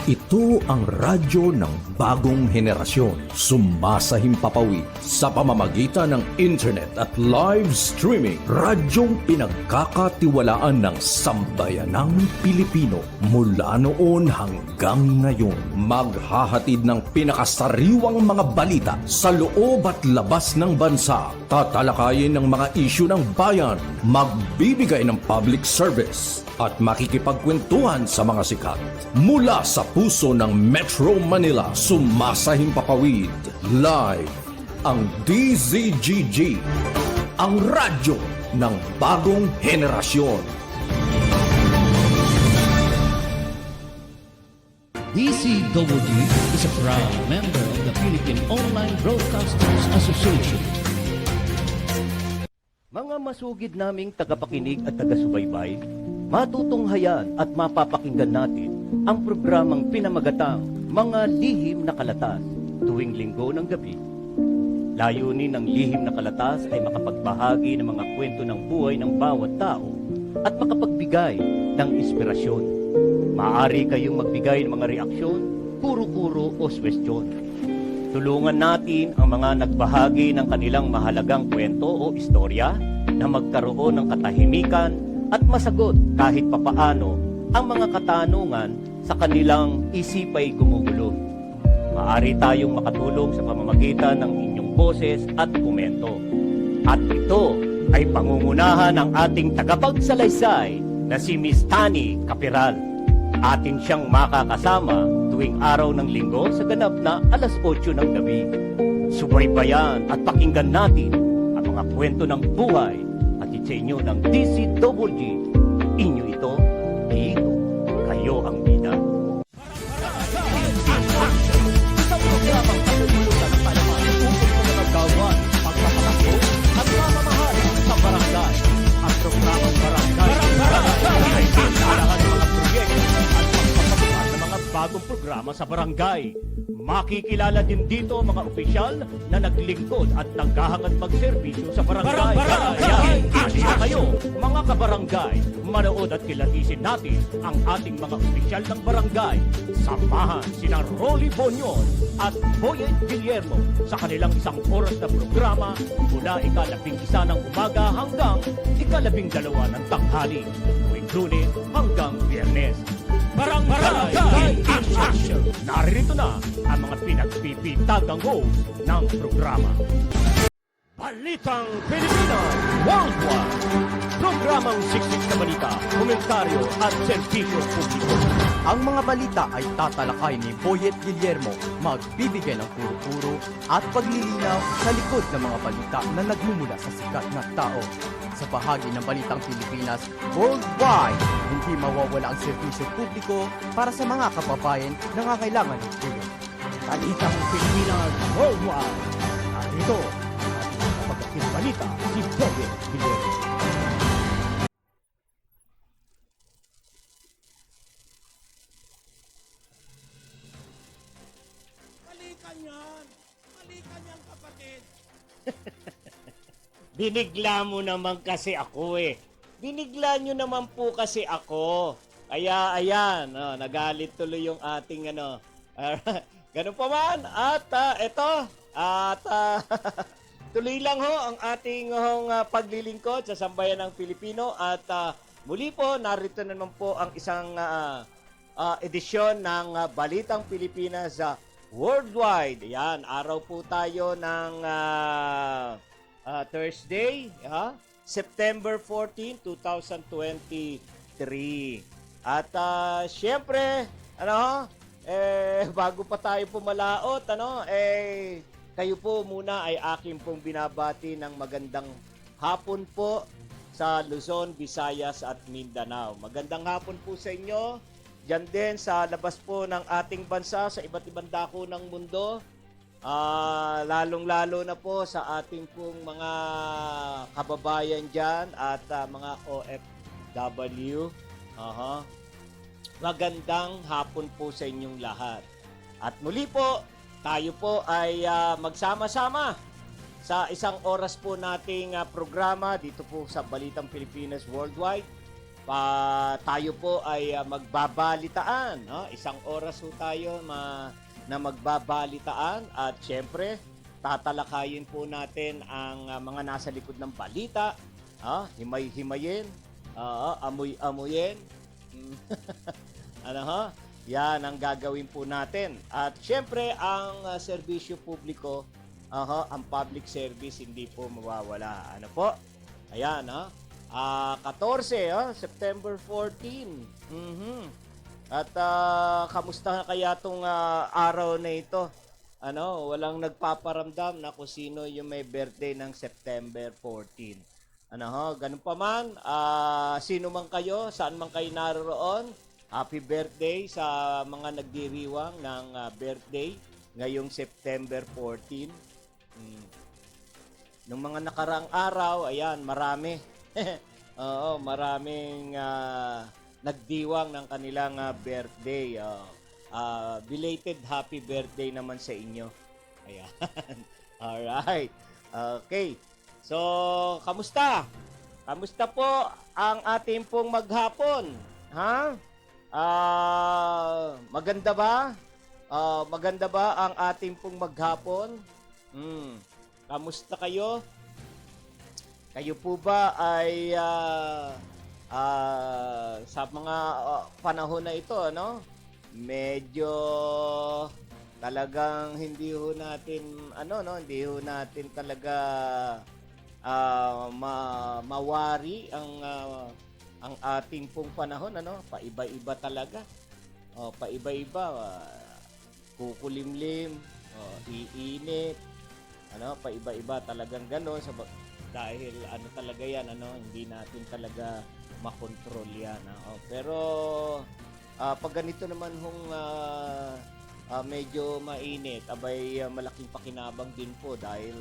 Ito ang radyo ng bagong henerasyon. Sumasahimpapawid sa pamamagitan ng internet at live streaming. Radyong pinagkakatiwalaan ng sambayanang Pilipino. Mula noon hanggang ngayon, maghahatid ng pinakasariwang mga balita sa loob at labas ng bansa. Tatalakayin ng mga isyu ng bayan. Magbibigay ng public service at makikipagkwentuhan sa mga sikat. Mula sa puso ng Metro Manila, sumasahimpapawid. Live ang DZGG, ang radyo ng bagong henerasyon. DZGG is a proud member of the Philippine Online Broadcasters Association. Mga masugid naming tagapakinig at taga-subaybay, matutunghayan at mapapakinggan natin ang programang pinamagatang Mga Lihim na Kalatas tuwing linggo ng gabi. Layunin ng Lihim na Kalatas ay makapagbahagi ng mga kwento ng buhay ng bawat tao at makapagbigay ng inspirasyon. Maaari kayong magbigay ng mga reaksyon, kuro-kuro o suwestyon. Tulungan natin ang mga nagbahagi ng kanilang mahalagang kwento o istorya na magkaroon ng katahimikan at masagot kahit papaano ang mga katanungan sa kanilang isipay gumugulo. Maaari tayong makatulong sa pamamagitan ng inyong boses at komento. At ito ay pangungunahan ng ating tagapagsalaysay na si Miss Tani Capiral. Atin siyang makakasama tuwing araw ng linggo sa ganap na alas 8 ng gabi. Subaybayan at pakinggan natin ang mga kwento ng buhay at sa inyo ng DZGG. Inyo ito, dito, kayo ang bida. Sa programang katululutan ng palaman, upos na nagagawan, pagpapalako at mamamahal sa barangay. Ang programang barangay ay pinalahan ng mga proyekto at pagpapagawa ng mga bagong programa sa barangay. Makikilala din dito ang mga opisyal na naglingkod at naghahangad magserbisyo sa barangay. Halika kayo, mga kabarangay, manood at kilatisin natin ang ating mga opisyal ng barangay. Samahan sina Rolly Bonyon at Boyet Guillermo sa kanilang isang oras na programa mula ika-11 ng umaga hanggang ika-12 ng tanghali, tuwing Lunes hanggang Biyernes. Barangay Action! Narito na ang mga pinagpipintagang host ng programa. Balitang Pilipinas Worldwide! Programang siksik sa balita, komentaryo at serbisyo publiko. Ang mga balita ay tatalakay ni Boyet Guillermo, magbibigay ng puro-puro at paglilinaw sa likod ng mga balita na nagmumula sa sikat na tao. Sa bahagi ng Balitang Pilipinas Worldwide, hindi mawawala ang serbisyo publiko para sa mga kababayan na nangangailangan ng tulong. Balitang Pilipinas Worldwide! Narito ang pagkakit balita si Boyet Guillermo. Balikan yan, kapatid. Binigla mo naman kasi ako eh. Binigla nyo naman po kasi ako. Kaya ayan, nagalit tuloy yung ating ganun pa man. At eto, tuloy lang ho ang ating paglilingkod sa sambayan ng Pilipino. At muli po, narito naman po ang isang edisyon ng Balitang Pilipinas Worldwide. Yan, araw po tayo ng Thursday, September 14, 2023. At syempre, bago pa tayo pumalaot, kayo po muna ay akin pong binabati ng magandang hapon po sa Luzon, Visayas at Mindanao. Magandang hapon po sa inyo. Diyan din sa labas po ng ating bansa, sa iba't ibang dako ng mundo. Lalong-lalo na po sa ating pong mga kababayan dyan at mga OFW. Magandang hapon po sa inyong lahat. At muli po, tayo po ay magsama-sama sa isang oras po nating programa dito po sa Balitang Pilipinas Worldwide. tayo po ay magbabalitaan. No? Isang oras po tayo na magbabalitaan at syempre, tatalakayin po natin ang mga nasa likod ng balita, himay-himayin, amoy-amoyin. Ano ho? Yan ang gagawin po natin. At syempre, ang serbisyo publiko, ang public service, hindi po mawawala. Ano po? Ayan, 14, September 14. At kamusta na kaya itong araw na ito? Walang nagpaparamdam na kung sino yung may birthday ng September 14. Ganun pa man, sino man kayo, saan man kayo naroon, happy birthday sa mga nagdiriwang ng birthday ngayong September 14. Nung mga nakaraang araw, ayan, marami. Oo, maraming nagdiwang ng kanilang birthday. Belated happy birthday naman sa inyo. Ayan. Alright. Okay. So, kamusta? Kamusta po ang ating pong maghapon? Ha? Maganda ba? Maganda ba ang ating pong maghapon? Kamusta kayo? Kayo po ba ay sa mga panahon na ito, medyo talagang hindi ho natin hindi ho natin talaga mawari ang ating pong panahon, paiba-iba talaga. Paiba-iba, kukulimlim, iinit, paiba-iba talagang gano'n dahil talaga yan, hindi natin talaga makontrol yan. Pero pag ganito naman medyo mainit, abay malaking pakinabang din po dahil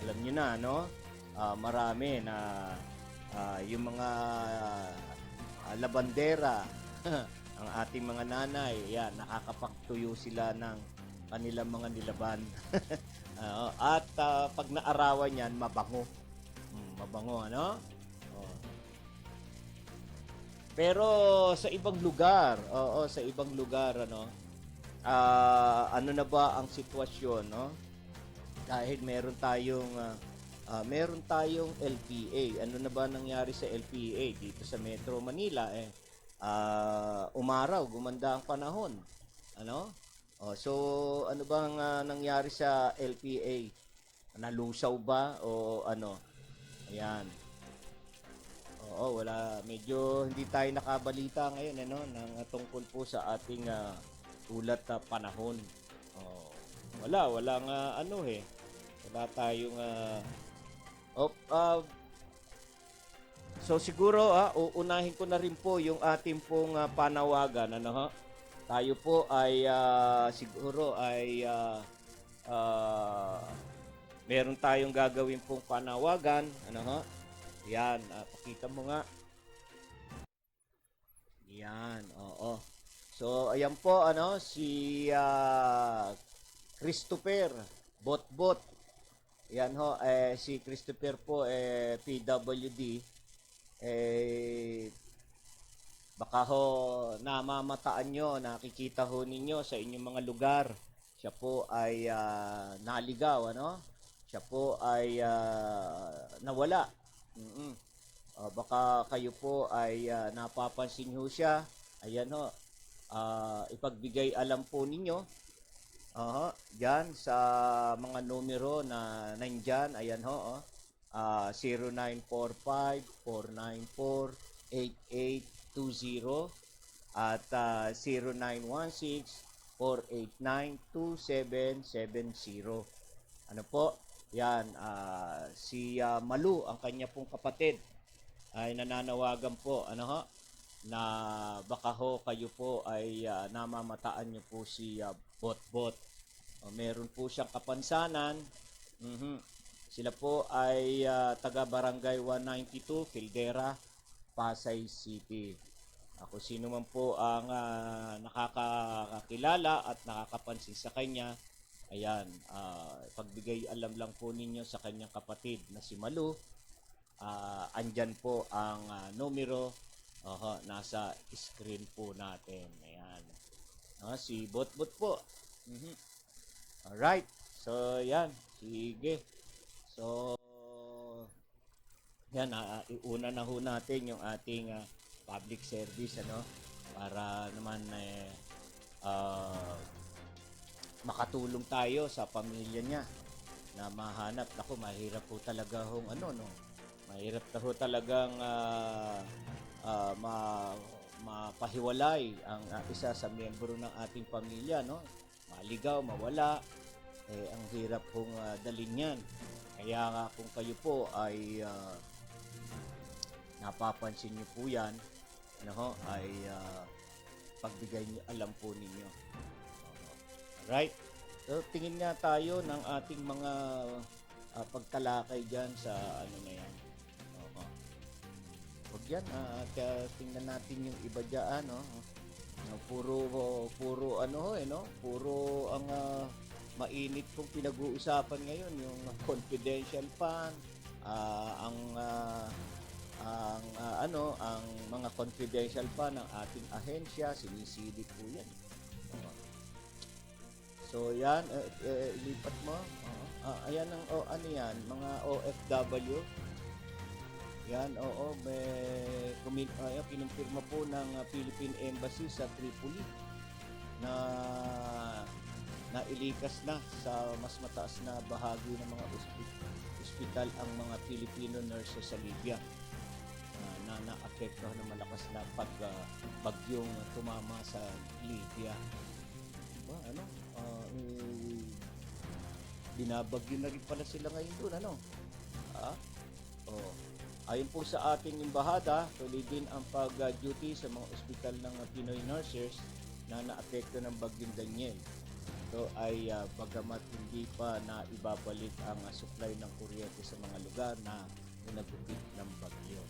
alam niyo na, marami na yung mga labandera, ang ating mga nanay, yan, nakakapagtuyo sila ng kanilang mga nilaban. At pag naarawan yan, mabango. Mabango, Pero sa ibang lugar, sa ibang lugar, ano na ba ang sitwasyon, Dahil meron tayong LPA. Ano na ba nangyari sa LPA dito sa Metro Manila? Umaraw, gumanda ang panahon. So ano bang nangyari sa LPA? Nalusaw ba o ano? Ayan. Wala, medyo hindi tayo nakabalita ngayon ng tungkol po sa ating ulat na panahon. Wala nga wala tayong so siguro uunahin ko na rin po yung ating pong panawagan, Tayo po ay siguro ay meron tayong gagawin pong panawagan, Yan, pakita mo nga. Yan, oo. So ayan po si Christopher Botbot. Yan si Christopher po PWD. Baka namamataan nyo, nakikita ninyo sa inyong mga lugar. Siya po ay naligaw, Siya po ay nawala. Baka kayo po ay napapansin nyo siya. Ayan ipagbigay alam po ninyo. Diyan sa mga numero na nandyan. Ayan 0945-494-8820 at 0916-489-2770. Ano po? Yan, si Malu, ang kanya pong kapatid, ay nananawagan po, na baka kayo po ay namamataan nyo po si Botbot. Meron po siyang kapansanan. Sila po ay taga Barangay 192, Caldera, Pasay City. Ako sino man po ang nakakakilala at nakakapansin sa kanya, ayan, pagbigay alam lang po ninyo sa kanyang kapatid na si Malu. Andyan po ang numero Nasa screen po natin. Ayan. Si Botbot po. Mhm. Alright. So, yan. Sige. So, yan. Iuna na ho natin yung ating public service, ano, para naman makatulong tayo sa pamilya niya na mahanap. Ako, mahirap po talaga hong ano, no? Mahirap na ho talagang mapahiwalay ang isa sa miyembro ng ating pamilya, no? Maligaw, mawala, ang hirap pong dalhin yan. Kaya nga kung kayo po ay napapansin niyo po yan, ano ho, ay pagbigay niyo, alam po ninyo. Right? So, tingin nga tayo ng ating mga pagtalakay dyan sa ano na yan. Huwag yan, tingnan natin yung iba dyan, no? Puro ano no? Puro ang mainit pong pinag-uusapan ngayon, yung confidential fund, ang mga confidential fund ng ating ahensya, sinisilip po yan. So yan, ilipat mo. Ayan ang ano yan, mga OFW. Yan, may kinumpirma po ng Philippine Embassy sa Tripoli na nailikas na sa mas mataas na bahagi ng mga ospital ang mga Filipino nurses sa Libya na naapektuhan ng malakas na bagyong tumama sa Libya. Diba, ano? Binabagyo na rin pala sila ngayon doon, ano? Ayon po sa ating embahada, tuloy din ang pag-duty sa mga ospital ng Pinoy nurses na naapekto ng bagyong Daniel. Ito ay bagamat hindi pa na ibabalik ang supply ng kuryente sa mga lugar na nagupit ng bagyo.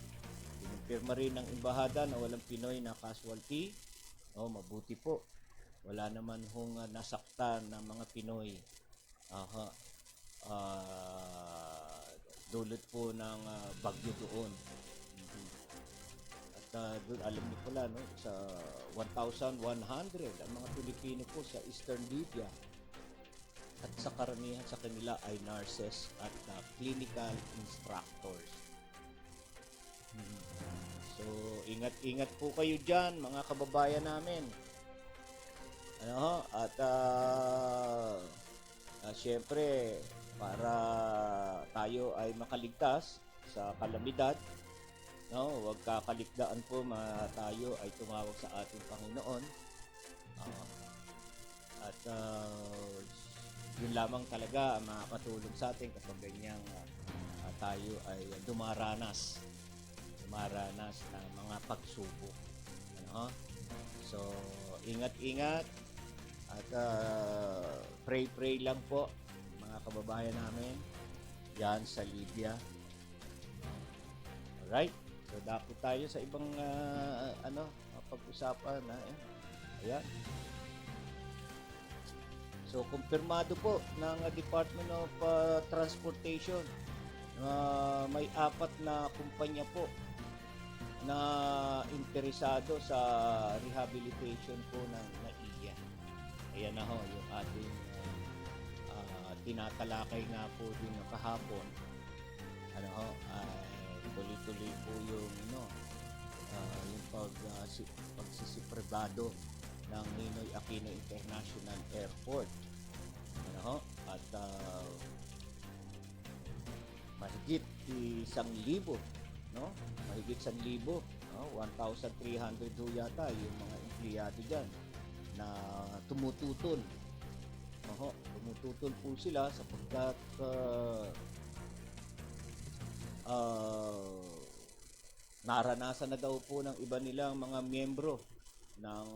Pinumpirma rin ng embahada na walang Pinoy na casualty. Mabuti po. Wala naman hong nasaktan ng mga Pinoy. Dulot po ng bagyo doon. At doon, alam niyo pala, no, sa 1,100 ang mga Pilipino po sa Eastern Libya. At sa karamihan sa kanila ay nurses at clinical instructors. So, ingat-ingat po kayo dyan, mga kababayan namin. At syempre, para tayo ay makaligtas sa kalamidad, no, huwag kakaligdaan po, tayo ay tumawag sa ating Panginoon. Yun lamang talaga ang makakatulong sa atin kapag ganyang tayo ay dumaranas ng mga pagsubok. So, ingat-ingat at pray lang po, mga kababayan namin yan sa Libya. Alright, so dapat tayo sa ibang pag-usapan na ayan. So kumpirmado po ng Department of Transportation may 4 na kumpanya po na interesado sa rehabilitation po ng NAIA. Ayan na ho yung ating tinatalakay nga po din kahapon. Tuloy-tuloy po yung pagsisipribado ng Ninoy Aquino International Airport. At mahigit 1,000, no? Mahigit 1,000, 1,300 do yata yung mga empleyado diyan na tumututol. Tumututol po sila sapagkat naranasan na daw po ng iba nilang mga miyembro ng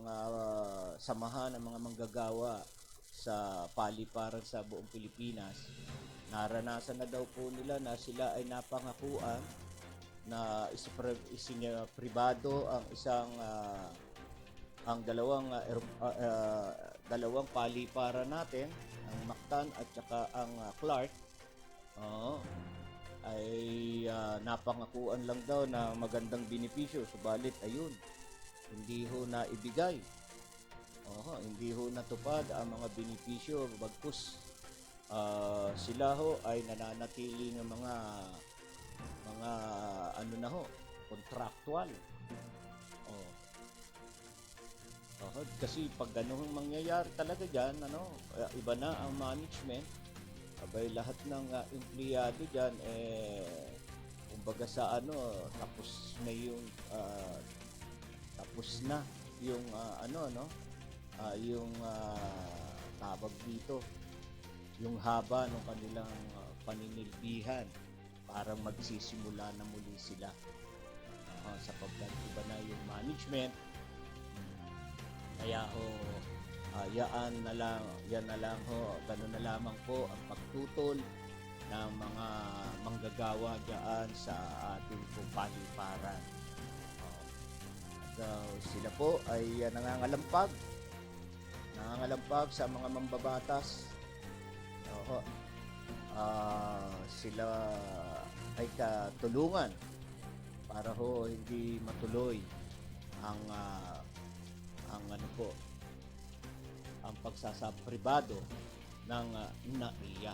samahan ng mga manggagawa sa paliparan sa buong Pilipinas. Naranasan na daw po nila na sila ay napangakuan na pribado ang dalawang paliparan natin, ang Mactan at saka ang Clark. ay napangakuan lang daw na magandang benepisyo, subalit ayun, hindi ho na ibigay. Hindi ho natupad ang mga benepisyo, bagkus sila ho ay nananatili ng mga ano na ho, contractual. Oh. Kasi pag ganun mangyayari talaga diyan, iba na ang management. Abay lahat ng empleyado diyan kumbaga sa tapos na yung yung tawag dito, yung haba ng kanilang paninilbihan, parang magsisimula na muli sila sapagkat iba na yung management. Kaya yan na lang ho, ganun na lamang po ang pagtutol ng mga manggagawa diyan sa ating pong paliparan. Sila po ay nangangalampag sa mga mambabatas. Sila ay katulungan para ho hindi matuloy ang ang pagsasapribado ng NAIA.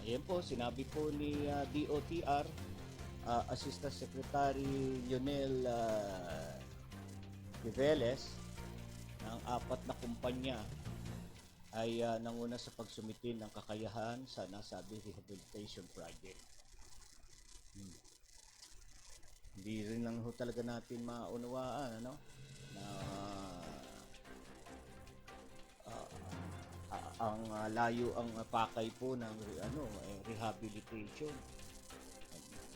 Yan po, sinabi po ni DOTR Assistant Secretary Lionel Viveles na ang 4 na kumpanya ay nanguna sa pagsumitin ng kakayahan sa nasabi rehabilitation project. Hindi rin lang ho talaga natin maunawaan na ang layo ang pakay po ng rehabilitation.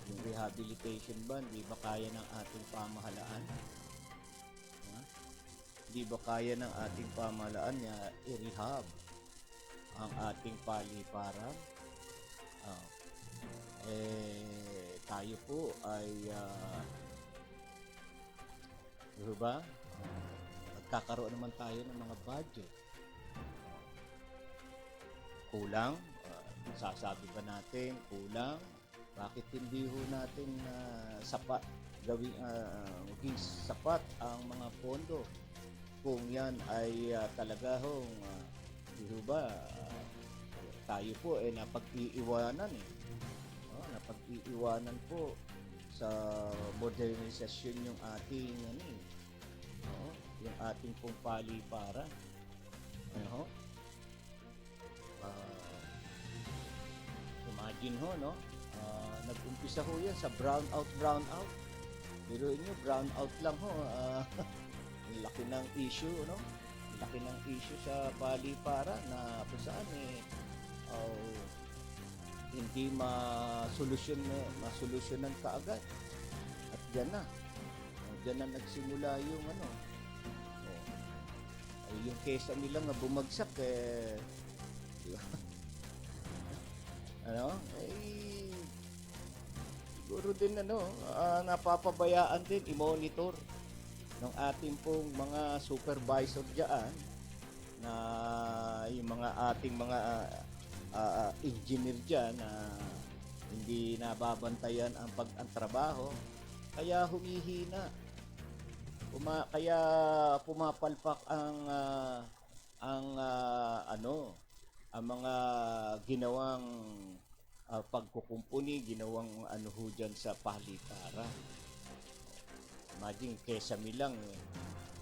Yung rehabilitation ba, hindi ba kaya ng ating pamahalaan? Hindi ba kaya ng ating pamahalaan na i-rehab ang ating paliparan? Tayo po ay magkakaroon naman tayo ng mga budget. Kulang? Sasabi ba natin kulang? Bakit hindi ho natin sapat maging sapat ang mga pondo kung yan ay talaga hong tayo po ay napag-iiwanan napag-iiwanan po sa modernisasyon yung ating yung ating pong paliparan. Imagine ho, nag-umpisa ho yan sa brownout. Pero inyo, brownout lang ho. Laki ng issue, laki ng issue sa paliparan na kung saan hindi masolusyonan kaagad. At diyan na nagsimula yung yung kesa nila nga bumagsak siguro din napapabayaan din i-monitor ng ating pong mga supervisor diyan na yung mga ating mga engineer diyan na hindi nababantayan ang trabaho, kaya humihina. Kaya pumapalpak ang mga ginawang pagkukumpuni, ginawang ho dyan sa paliparan. Imagine, Kesame lang,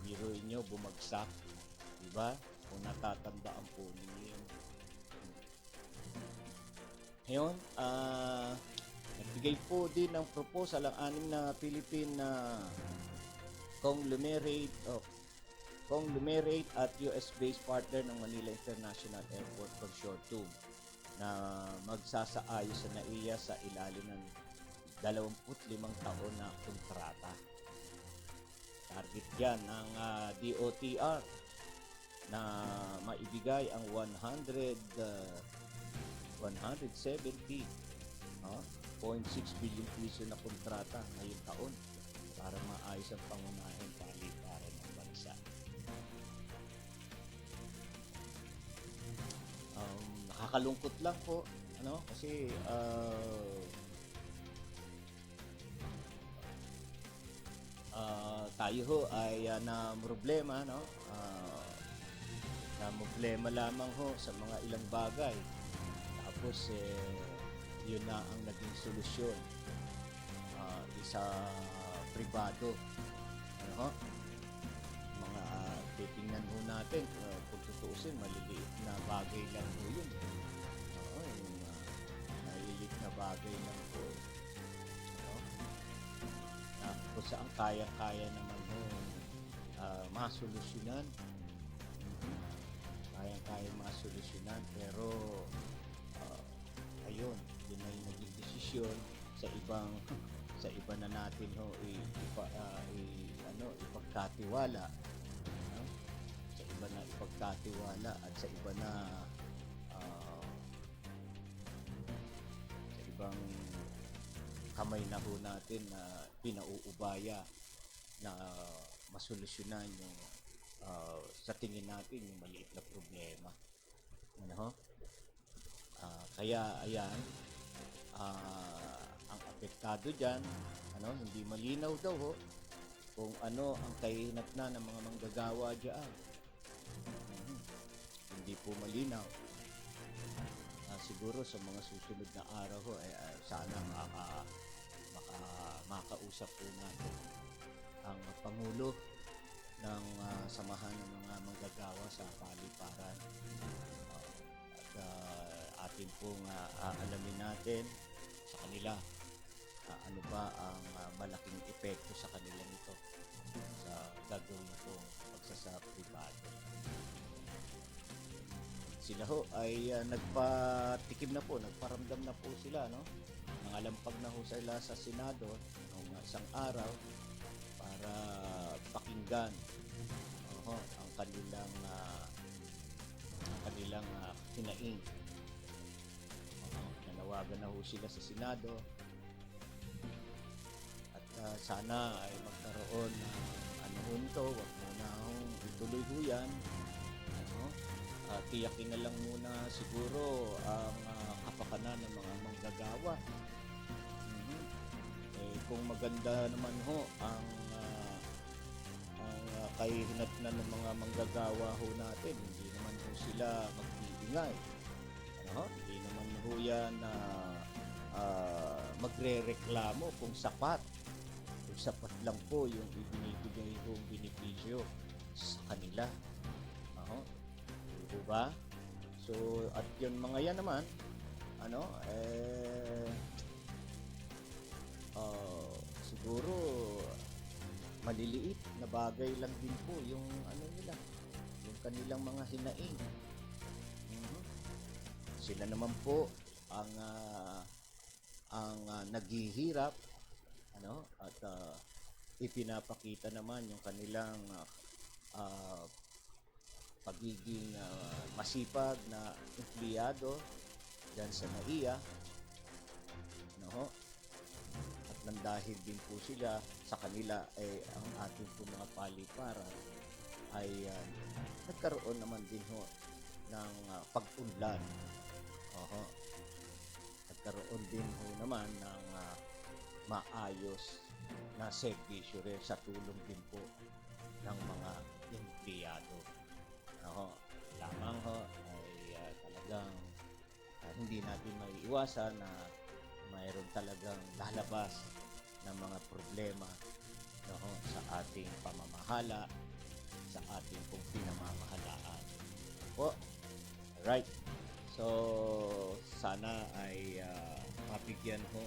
biro nyo, bumagsak. Diba? Kung natatandaan po ninyo. Ngayon, nagbigay po din ng proposal ang 6 na Philippine conglomerate at US-based partner ng Manila International Airport Consortium na magsasaayos sa NAIA sa ilalim ng 25 taon na kontrata. Target yan ng DOTR na maibigay ang 170.6 billion piso na kontrata ngayong taon para maayos ang pangunahing paliparan ng bansa. nakakalungkot lang po, ano, kasi tayo ho ay na problema, no? Na problema lamang ho sa mga ilang bagay. Tapos yun na ang naging solusyon. Isa pribado. Ano ho? Mga titingnan ho natin, kung tutuusin, maliliit na bagay lang ho yun. Oo, yung maliliit na bagay lang po. Ano? Na kung saan kaya-kaya naman ho masolusyonan. Kaya-kaya masolusyonan, pero ayun, yun ay naging desisyon sa iba na natin ho ipagkatiwala, no? Sa iba na ipagkatiwala at sa iba na sa ibang kamay na ho natin na pinauubaya na masolusyonan yung sa tingin natin yung maliit na problema. Ano ho? Kaya ayan, ang apektado dyan, ano, hindi malinaw daw ho kung ano ang kahinatnan ng mga manggagawa dyan. Hindi po malinaw. Siguro sa mga susunod na araw ho, sana makausap po natin ang Pangulo ng samahan ng mga manggagawa sa paliparan. At atin pong aalamin natin sa kanila ano ba ang malaking epekto sa kanila nito sa gagawin itong pagsasapribado. Sila ho ay nagpatikim na po, nagparamdam na po sila, no? Nangalampag na ho sila sa Senado noong isang araw para pakinggan ang kanilang hinaing. Nanawagan na ho sila sa Senado at sana ay magkaroon ng wag muna hong ituloy ho yan. Tiyakin na lang muna siguro ang kapakanan ng mga manggagawa. Kung maganda naman ho ang kahinatnan ng mga manggagawa ho natin, hindi naman ho sila mag-iingay. Hindi naman ho yan na magre-reklamo kung sapat. Kung sapat lang po yung ibinibigay hong benepisyo sa kanila. Diba? So, at yun mga yan naman, siguro maliliit na bagay lang din po yung nila, yung kanilang mga hinaing. Sila naman po ang naghihirap, at ipinapakita naman yung kanilang pagiging masipag na empleyado dyan sa NAIA, at nang dahil din po sila sa kanila ay ang ating po mga paliparan ay nagkaroon naman din ho ng pag-unlad. Nagkaroon din ho naman ng maayos na serbisyo rin sa tulong din po ng mga empleyado. Lamang ho ay talagang hindi natin maiiwasan na mayroon talagang lalabas ng mga problema sa ating pamamahala, sa ating pong pinamamahalaan. Alright. So, sana ay mabigyan ho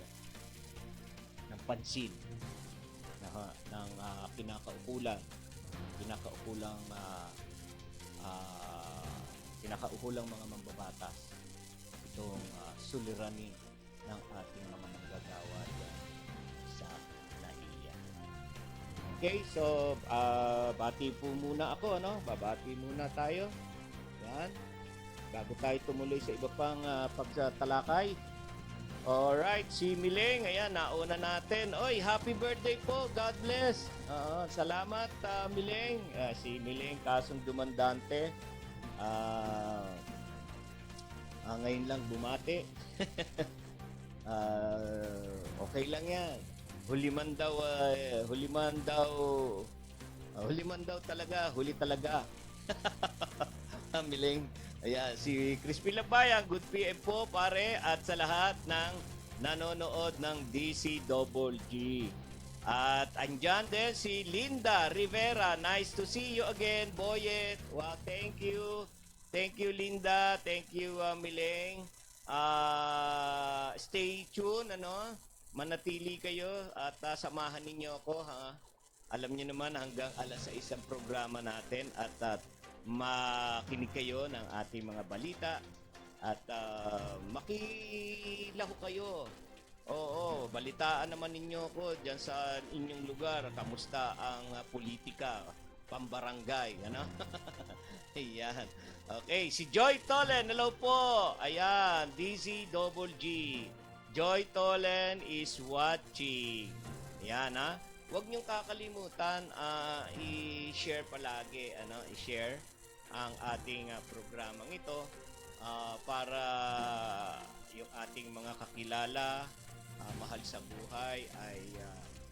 ng pansin ng kinakaukulang mga mambabatas itong suliranin ng ating mga manggagawa dyan sa NAIA. Okay, so bati po muna ako, babati muna tayo. Yan. Bago tayo tumuloy sa iba pang pagtatalakay. Alright, si Mileng, ayan, nauna natin. Oy, happy birthday po, God bless. Salamat, Mileng. Si Mileng Kasong Dumandante. Ngayon lang bumati. Okay lang yan. Huli man daw talaga, huli talaga. Miling. Ayan, si Crispy Labayan, good PM po pare at sa lahat ng nanonood ng DCGG. At andyan din si Linda Rivera. Nice to see you again, Boyet. Wow, thank you. Thank you, Linda. Thank you, Miling. Stay tuned, ano? Manatili kayo at samahan ninyo ako, ha? Alam niyo naman hanggang alas 6 ang programa natin at makinig kayo ng ating mga balita at makilahu kayo. Oo, balitaan naman ninyo ako dyan sa inyong lugar. Kamusta ang politika, pambarangay, ano? Ayan. Okay, si Joy Tolen, hello po. Ayan, DZGG. Joy Tolen is watching. Ayan, ha? Huwag niyong kakalimutan i-share palagi, i-share ang ating programang ito para yung ating mga kakilala, mahal sa buhay ay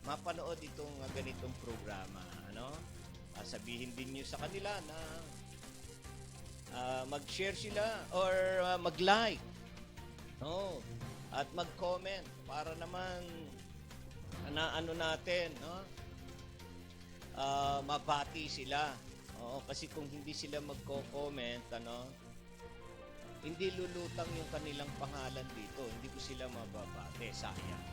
mapanood itong ganitong programa, ano? Sabihin din niyo sa kanila na mag-share sila or mag-like. No? At mag-comment para naman natin, no? Mabati sila. Oo, kasi kung hindi sila magko-comment, hindi lulutang yung kanilang pangalan dito. Hindi ko sila mababate. Sayang.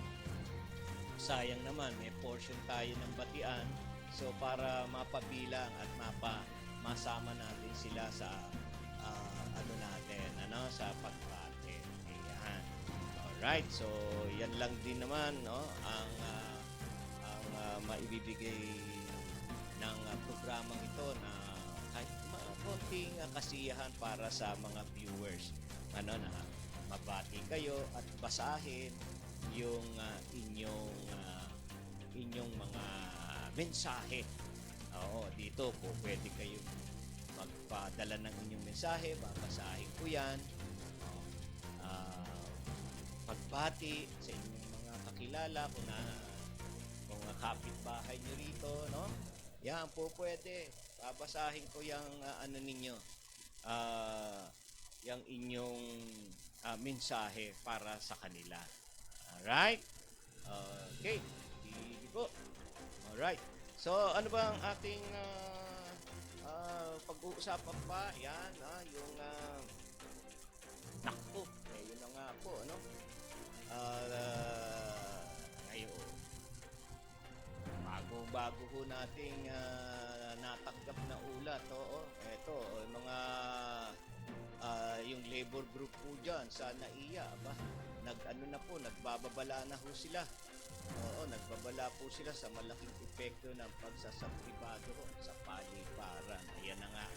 Sayang naman, may portion tayo ng batian. So, para mapabilang at masama natin sila sa sa pagbate. Ayan. Alright, so yan lang din naman, no, ang maibibigay ng programang ito na kahit konting kasiyahan para sa mga viewers. Na mabati kayo at basahin yung inyong mga mensahe. Oo, dito po pwede kayo magpadala ng inyong mensahe, babasahin ko yan. Pagbati sa inyong mga kakilala kung kapitbahay nyo rito, no? Yan po pwede. Babasahin ko yung ninyo. Yung inyong mensahe para sa kanila. Alright? Okay. Hindi po. Alright. So, ano ba ang ating pag-uusapan pa? Yan, yung nakpo. Yun na nga po, ano? Ngayon, bago ho nating natanggap na ulat. Oo, eto, mga yung labor group po dyan sa NAIA, nagbababala na ho sila. Oo, nagbabala po sila sa malaking epekto ng pagsasapribado sa paliparan. Ayan na nga.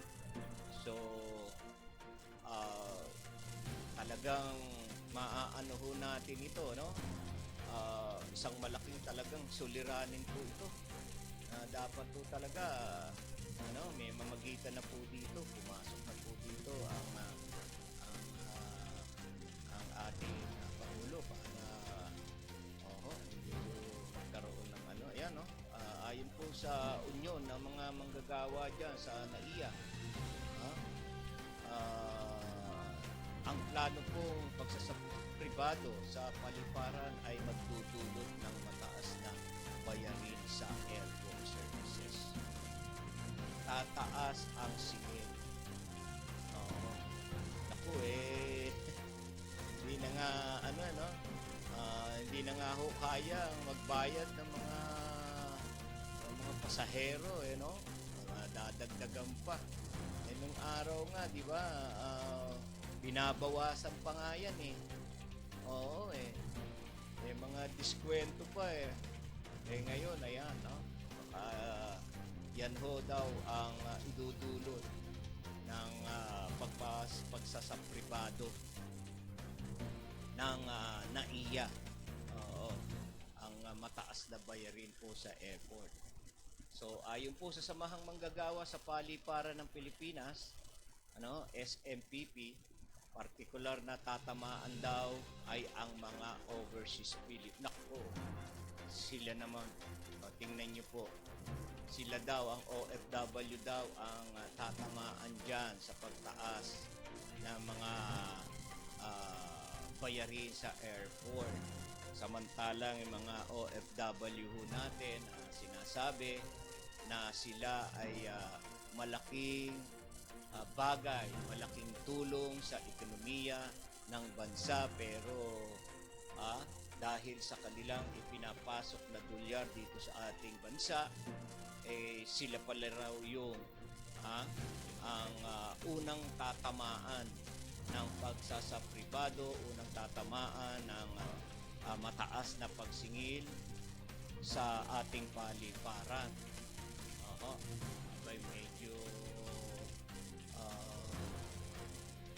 So, talagang maaano ho natin ito, no? Isang malaking talagang suliranin po ito. Dapat po talaga, may mamagitan na po dito, pumasok na po dito ang ating Pangulo para hindi magkaroon ng ayan, no? Ayon po sa union ng mga manggagawa dyan sa NAIA, ang plano pong pagsasapribado sa paliparan ay magdudulot ng mataas na bayarin sa airport services. Tataas ang singil. Naku hindi na nga hindi na nga ho kaya magbayad ng mga pasahero, dadagdagan pa. Nung araw nga, di ba, binabawasan pa nga yan Oo may mga diskwento pa ngayon, ayan, no? Yan ho daw ang idudulot ng pagsasapribado ng NAIA. Ang mataas na bayarin po sa airport. So, ayon po sa Samahang Manggagawa sa Paliparan ng Pilipinas, SMPP, Partikular na tatamaan daw ay ang mga overseas Filipino. Nako, sila naman. O, tingnan nyo po. Sila daw, ang OFW daw, ang tatamaan dyan sa pagtaas ng mga bayarin sa airport. Samantalang yung mga OFW ho natin, sinasabi na sila ay malaking bagay, malaking tulong sa ekonomiya ng bansa, pero dahil sa kanilang ipinapasok na dolyar dito sa ating bansa, sila pala raw yung ang unang tatamaan ng pagsasapribado, unang tatamaan ng mataas na pagsingil sa ating paliparan. Abay, medyo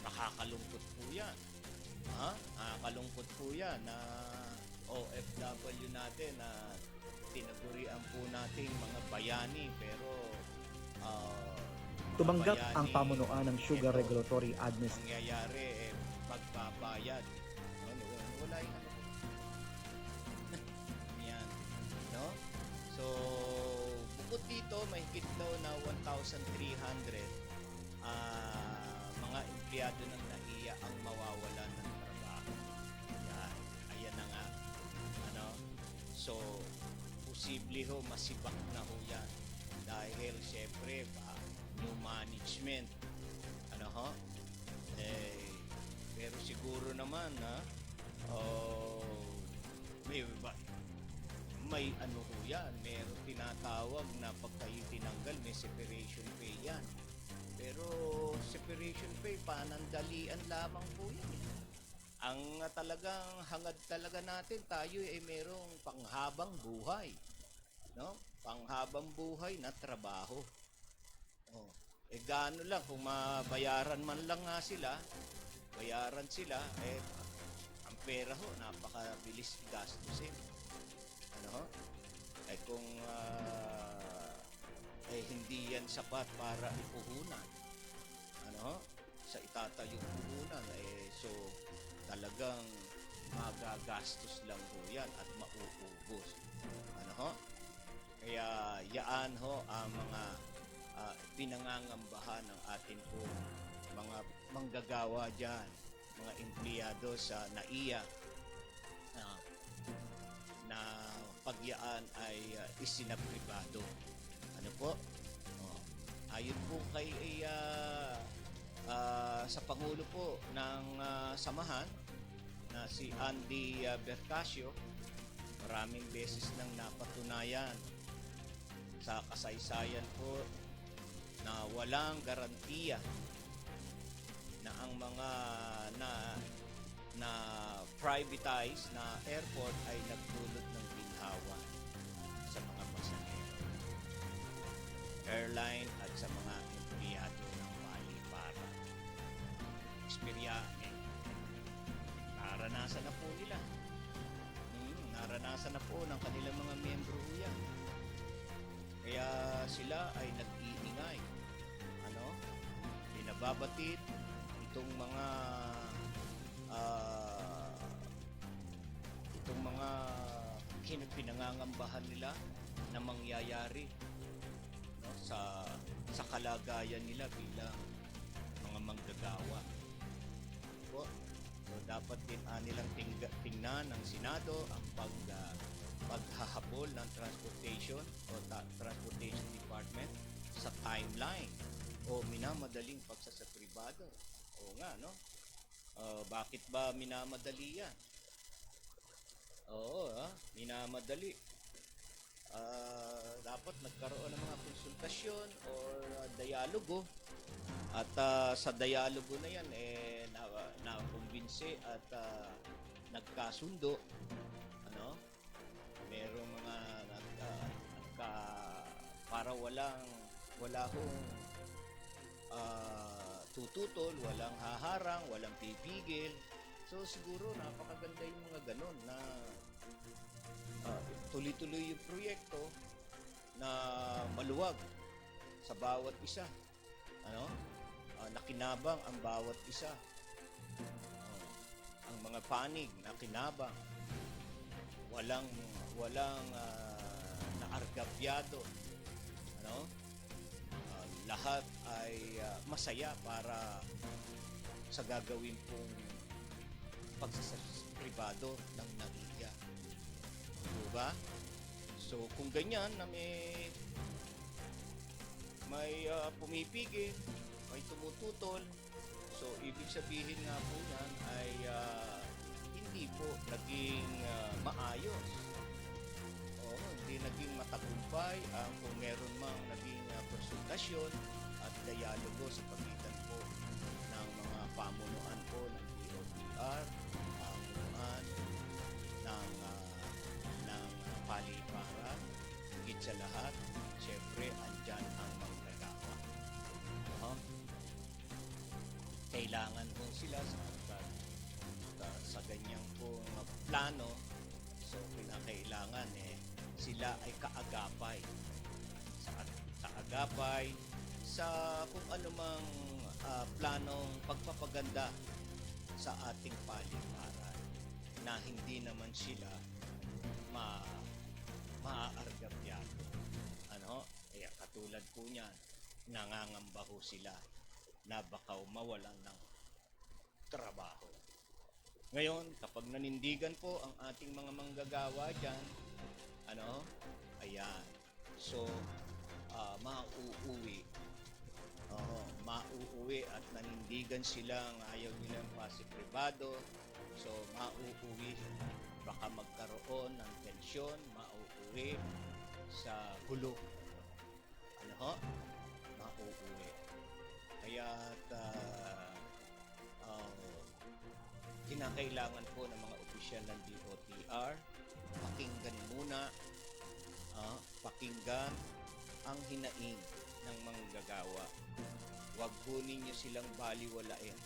nakakalungkot po yan. Nakakalungkot po yan na OFW natin na tinagurian po nating mga bayani, pero Tumanggap bayani, ang pamunuan ng Sugar ito, Regulatory Administration. mangyayari magbabayad. Wala yung yan, no? So, bukod dito, mahigit daw na 1,300 mga empleyado ng NAIA ang mawawalan ng trabaho. Yan, ayan na nga. So, posible ho, masibak na ho yan. Dahil, syempre, new management. Pero siguro naman, may ano ho yan, meron tinatawag na pag kayo tinanggal, may separation pay yan. Pero separation pay, panandalian lamang po yan. Ang talagang hangad talaga natin, tayo ay merong panghabang buhay. No? Panghabang buhay na trabaho. Gaano lang, kung mabayaran man lang nga sila, bayaran sila, ang pera ho, napakabilis gastusin. Kung hindi yan sapat para ipuhunan, sa itatayong puhunan, so talagang magagastos lang ho yan at mauubos. Kaya yaan ho ang mga pinangangambahan ng atin po mga manggagawa dyan, mga empleyado sa NAIA, na pagyaan ay isinapribado. Ayon po kay sa Pangulo po ng samahan na si Andy Bercasio, maraming beses nang napatunayan sa kasaysayan po na walang garantiya na ang mga na privatized na airport ay nagdulot ng ginhawa sa mga pasahero, airline at sa mga empleyado ng paliparan. Naranasan na po nila. Naranasan na po ng kanilang mga miyembro yan. Kaya sila ay nag-iingay. Binababatid itong mga pinangangambahan nila na mangyayari, sa kalagayan nila bilang mga manggagawa. So, dapat din nilang tingnan ng Senado ang paghahabol ng transportation o transportation department sa timeline o minamadaling pagsasapribado. Oo nga, no? Bakit ba minamadali yan? Minamadali. Dapat nagkaroon ng mga konsultasyon or dialogo. At sa dialogo na yan, nakumbinsi at nagkasundo. Merong mga para wala hong tututol, walang haharang, walang pipigil. So siguro napakaganda yung mga ganon na tuloy-tuloy yung proyekto na maluwag sa bawat isa. Nakinabang ang bawat isa. mga panig na kinabang. Walang naargabyado. Ano? Lahat ay masaya para sa gagawin pong pagsaspribado ng NAIA. Diba? So, kung ganyan na may pumipigil, may tumututol, so ibig sabihin nga po yan ay hindi po naging maayos. Oo, hindi naging matagumpay kung meron mang naging konsultasyon at dialogo sa pagitan po ng mga pamunuan po ng DOTR, pamunuan ng paliparan, higit sa lahat, syempre, andyan ang manggagawa. Kailangan po sila sa ganyang pong plano, so kinakailangan sila ay kaagapay sa kung anumang planong pagpapaganda sa ating paliparan na hindi naman sila maaargabyado. Katulad po niyan, nangangamba ho sila na baka mawalan ng trabaho. Ngayon, kapag nanindigan po ang ating mga manggagawa dyan, ayan, so, mauuwi at nanindigan silang ayaw nilang pasipribado, so mauuwi, baka magkaroon ng tensyon, mauuwi sa gulo. Mauuwi. Kaya kinakailangan po ng mga opisyal ng DOTR pakinggan muna, pakinggan ang hinaing ng manggagawa. Huwag po ninyo silang baliwalain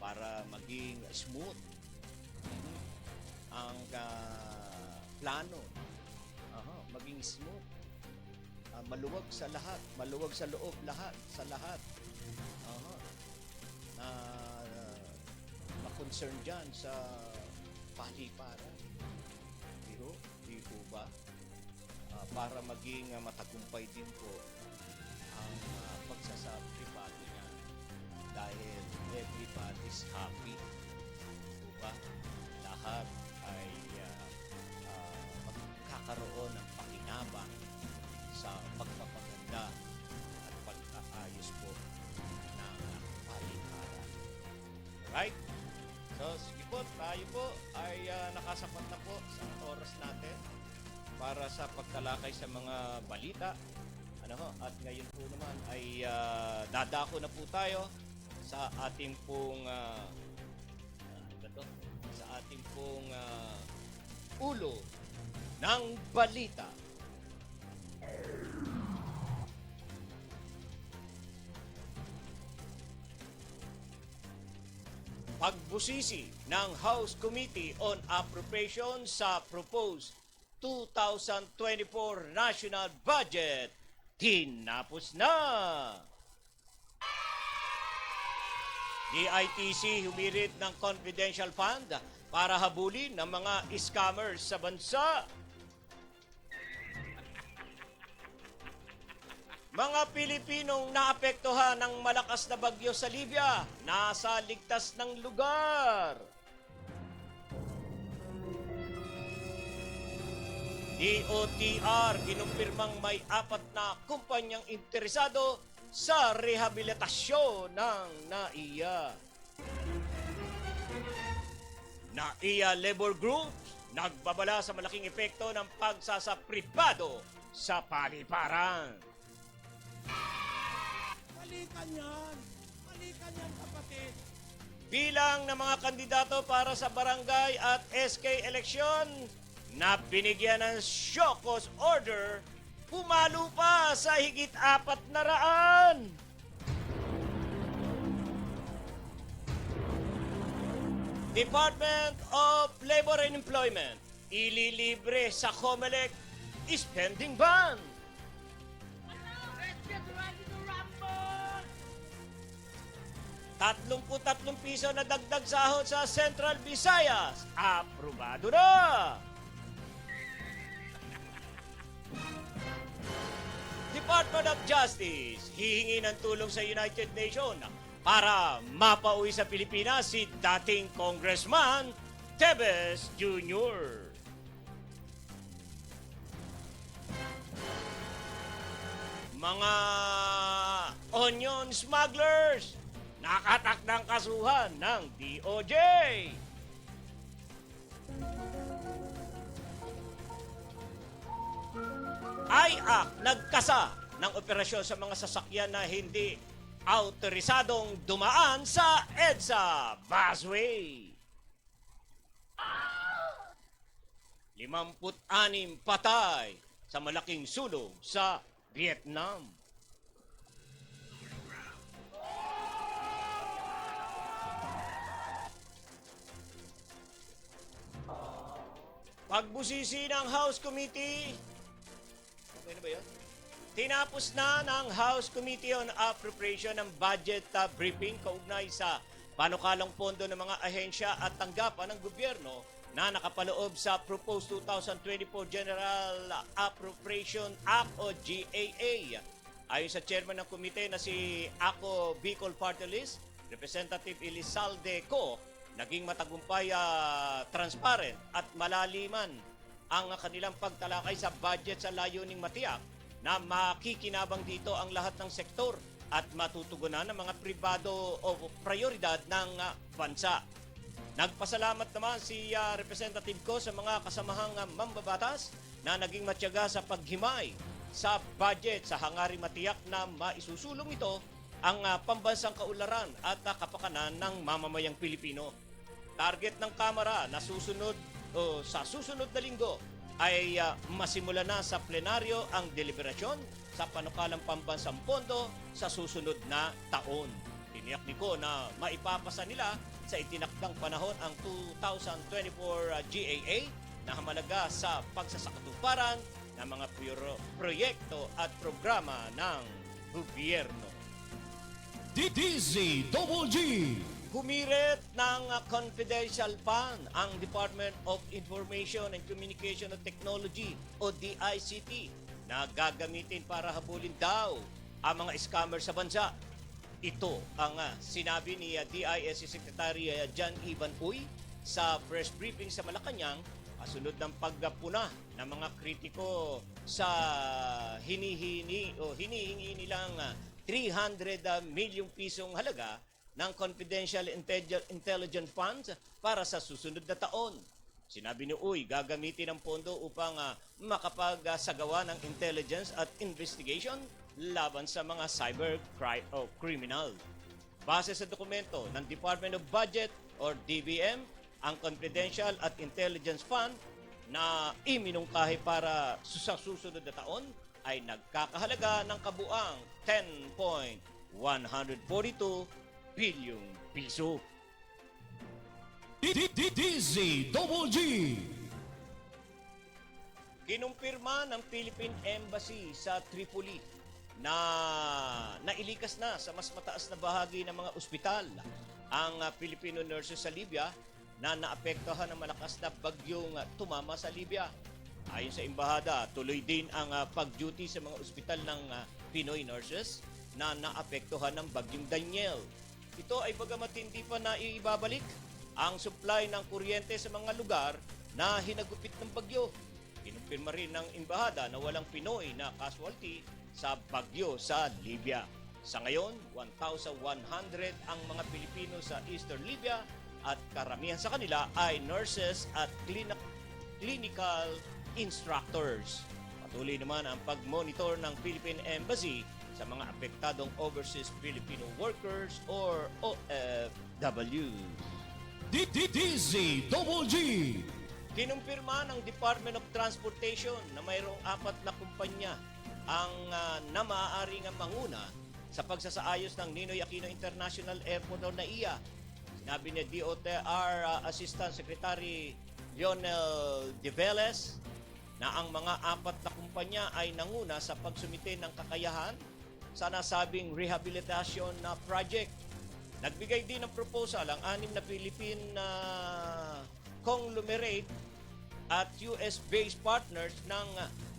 para maging smooth ang plano. Maging smooth. Maluwag sa lahat, maluwag sa loob sa lahat. Ma-concern dyan sa paliparan. Di po ba? Para maging matagumpay din po ang pagsasapribado niya. Dahil everybody's happy. Di ba? Lahat ay magkakaroon ng pakinabang sa pagpapaganda at pag-aayos po ng paliparan. Right? So, sige po, tayo po ay nakasapat na po sa oras natin para sa pagtalakay sa mga balita. At ngayon po naman ay dadako na po tayo sa ating pong ulo ng balita. Pagbusisi ng House Committee on Appropriations sa proposed 2024 National Budget, tinapos na! DITC humirit ng confidential fund para habulin ng mga scammers sa bansa. Mga Pilipinong naapektuhan ng malakas na bagyo sa Libya, nasa ligtas ng lugar. DOTR kinumpirmang may 4 na kumpanyang interesado sa rehabilitasyon ng NAIA. NAIA Labor Groups nagbabala sa malaking epekto ng pagsasapribado sa paliparan. Malikan yan, kapatid. Bilang ng mga kandidato para sa barangay at SK eleksyon na binigyan ng show cause order, pumalo pa sa higit 400. Department of Labor and Employment, ililibre sa COMELEC spending ban. 33 piso na dagdag sahod sa Central Visayas. Aprobado na! Department of Justice hihingi ng tulong sa United Nations para mapauwi sa Pilipinas si dating Congressman Tevez Jr. Mga onion smugglers nakatak ng kasuhan ng DOJ. IAC nagkasa ng operasyon sa mga sasakyan na hindi autorisadong dumaan sa EDSA busway. 56 patay sa malaking sunog sa Vietnam. Pagbusisi ng House Committee, okay na ba yun? Tinapos na ng House Committee on Appropriation ng budget briefing kaugnay sa panukalang pondo ng mga ahensya at tanggapan ng gobyerno na nakapaloob sa proposed 2024 General Appropriation Act o GAA. Ayon sa chairman ng komite na si Ako Bicol Party List, Representative Elizalde Co, naging matagumpay, transparent at malaliman ang kanilang pagtalakay sa budget sa layuning matiyak na makikinabang dito ang lahat ng sektor at matutugunan ng mga pribado o prioridad ng bansa. Nagpasalamat naman si Representative Ko sa mga kasamahang mambabatas na naging matyaga sa paghimay sa budget sa hangaring matiyak na maisusulong ito ang pambansang kaunlaran at kapakanan ng mamamayang Pilipino. Target ng Kamara na sa susunod na linggo ay masimula na sa plenaryo ang deliberasyon sa panukalang pambansang pondo sa susunod na taon. Tiniyak ni Ko na maipapasa nila sa itinakdang panahon ang 2024 GAA na hamalaga sa pagsasakatuparan ng mga proyekto at programa ng gobyerno. DZGG. Humirit ng confidential fund ang Department of Information and Communication and Technology o DICT na gagamitin para habulin daw ang mga scammer sa bansa. Ito ang sinabi ni DISC Secretary John Ivan Uy sa press briefing sa Malacanang kasunod ng pagpuna ng mga kritiko sa hinihingi nilang 300 milyong pisong halaga ng Confidential Intelligence Funds para sa susunod na taon. Sinabi ni Uy, gagamitin ang pondo upang makapagsagawa ng intelligence at investigation laban sa mga cyber criminal. Base sa dokumento ng Department of Budget or DBM, ang Confidential at Intelligence Fund na iminungkahi para sa susunod na taon ay nagkakahalaga ng kabuang 10.142 bilyong piso. DZGG. Kinumpirma ng Philippine Embassy sa Tripoli na nailikas na sa mas mataas na bahagi ng mga ospital ang Filipino nurses sa Libya na naapektuhan ng malakas na bagyong tumama sa Libya. Ayon sa embahada, tuloy din ang pag-duty sa mga ospital ng Pinoy nurses na naapektuhan ng bagyong Daniel. Ito ay bagamat hindi pa naibabalik ang supply ng kuryente sa mga lugar na hinagupit ng bagyo. Kinumpirma rin ng embahada na walang Pinoy na casualty sa bagyo sa Libya. Sa ngayon, 1,100 ang mga Pilipino sa Eastern Libya at karamihan sa kanila ay nurses at clinical instructors. Patuloy naman ang pag-monitor ng Philippine Embassy sa mga apektadong overseas Filipino workers or OFW. DZGG. Kinumpirma ng Department of Transportation na mayroong 4 na kumpanya ang na maaaring manguna sa pagsasaayos ng Ninoy Aquino International Airport o NAIA. Sinabi ni DOTR Assistant Secretary Lionel De Velez na ang mga 4 na kumpanya ay nanguna sa pagsumite ng kakayahan sa nasabing rehabilitasyon na project. Nagbigay din ng proposal ang 6 na Philippine conglomerate at US-based partners ng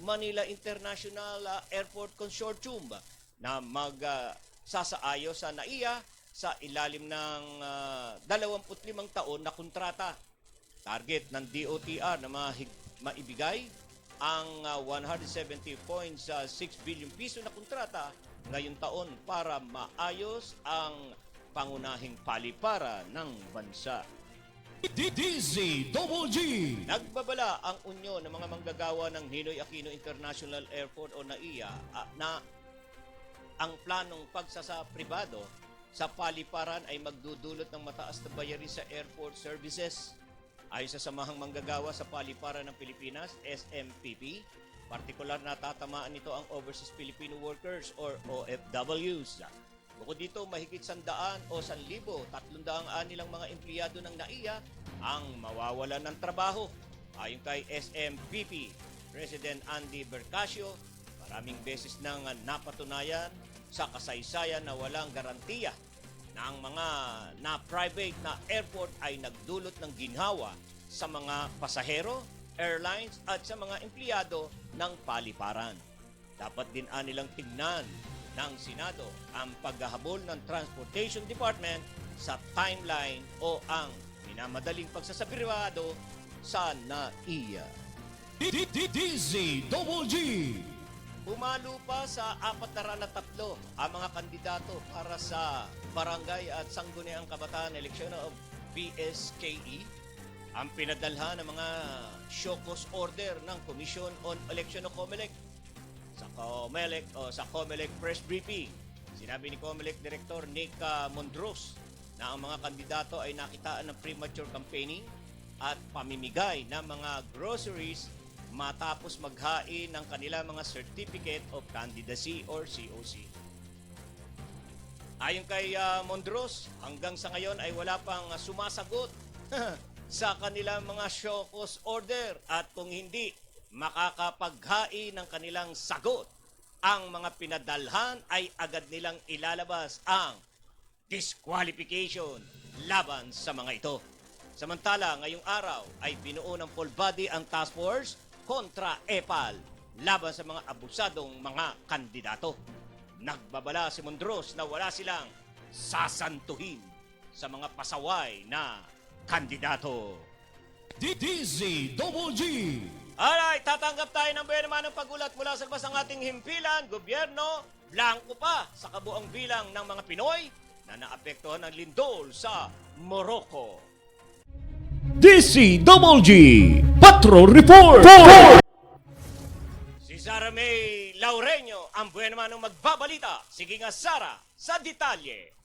Manila International Airport Consortium na magsasaayos sa NAIA sa ilalim ng 25 taon na kontrata. Target ng DOTR na maibigay ang 170.6 billion piso na kontrata ngayong taon para maayos ang pangunahing paliparan ng bansa. DZWG. Nagbabala ang unyo ng mga manggagawa ng Ninoy Aquino International Airport o NAIA na ang planong pribado sa paliparan ay magdudulot ng mataas na bayarin sa airport services. Ayon sa Samahang Manggagawa sa Paliparan ng Pilipinas, SMPP, partikular na tatamaan nito ang Overseas Filipino Workers or OFWs. Bukod dito, mahigit 100 o 1,000, 300 nilang mga empleyado ng NAIA ang mawawalan ng trabaho. Ayon kay SMPP President Andy Bercasio, maraming beses nang napatunayan sa kasaysayan na walang garantiya na ang mga na-private na airport ay nagdulot ng ginhawa sa mga pasahero, airlines at sa mga empleyado ng paliparan. Dapat din nilang tignan ng Senado ang paghahabol ng Transportation Department sa timeline o ang minamadaling pagsasabirado sa NAIA. DZWG. Pumalo pa sa 403 ang mga kandidato para sa Barangay at Sangguniang Kabataan Eleksyon o BSKE. Ang pinadalhan ng mga show cause order ng Commission on Election o COMELEC sa COMELEC press briefing. Sinabi ni COMELEC Director Nick Mondros na ang mga kandidato ay nakitaan ng premature campaigning at pamimigay ng mga groceries matapos maghain ng kanilang mga Certificate of Candidacy or COC. Ayon kay Mondros, hanggang sa ngayon ay wala pang sumasagot sa kanilang mga show cause order at kung hindi makakapaghain ng kanilang sagot, ang mga pinadalhan ay agad nilang ilalabas ang disqualification laban sa mga ito. Samantala, ngayong araw ay binuo ng full body ang task force kontra EPAL laban sa mga abusadong mga kandidato. Nagbabala si Mondros na wala silang sasantuhin sa mga pasaway na kandidato. DZWG. Alright, tatanggap tayo ng buwan naman ng pagulat mula sa labas ng ating himpilan, gobyerno, blanco pa sa kabuang bilang ng mga Pinoy na naapektuhan ng lindol sa Morocco. DZWG. Patrol Report. Si Sara May Laureño ang buwan naman ng magbabalita. Sige nga Sara, sa detalye.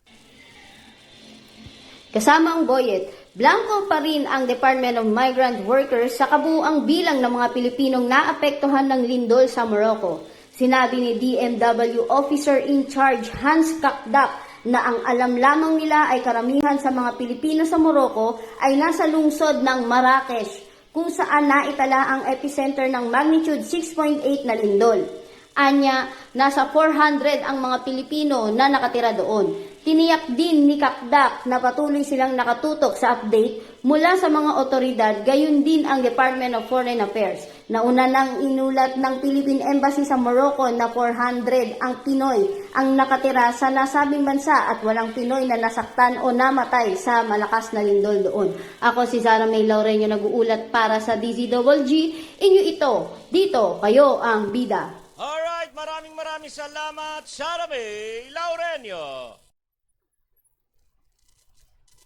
Kasama ang Boyet, blanco pa rin ang Department of Migrant Workers sa kabuuang bilang ng mga Pilipinong naapektuhan ng lindol sa Morocco. Sinabi ni DMW Officer in Charge Hans Kakdak na ang alam lamang nila ay karamihan sa mga Pilipino sa Morocco ay nasa lungsod ng Marrakesh, kung saan naitala ang epicenter ng magnitude 6.8 na lindol. Anya, nasa 400 ang mga Pilipino na nakatira doon. Tiniyak din ni Kakdak na patuloy silang nakatutok sa update mula sa mga otoridad, gayon din ang Department of Foreign Affairs. Nauna nang inulat ng Philippine Embassy sa Morocco na 400 ang Pinoy ang nakatira sa nasabing bansa at walang Pinoy na nasaktan o namatay sa malakas na lindol doon. Ako si Sara May Laureño nag-uulat para sa DZWG. Inyo ito, dito kayo ang bida. Alright, maraming salamat, Sara May Laureño.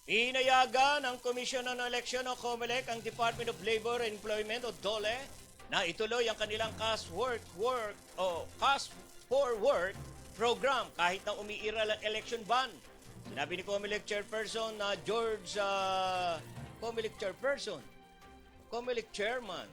Inayagan ng Commission on Election o COMELEC ang Department of Labor and Employment o DOLE na ituloy ang kanilang Cash for Work program kahit na umiiral ang election ban. Sinabi ni COMELEC Chairperson na COMELEC Chairman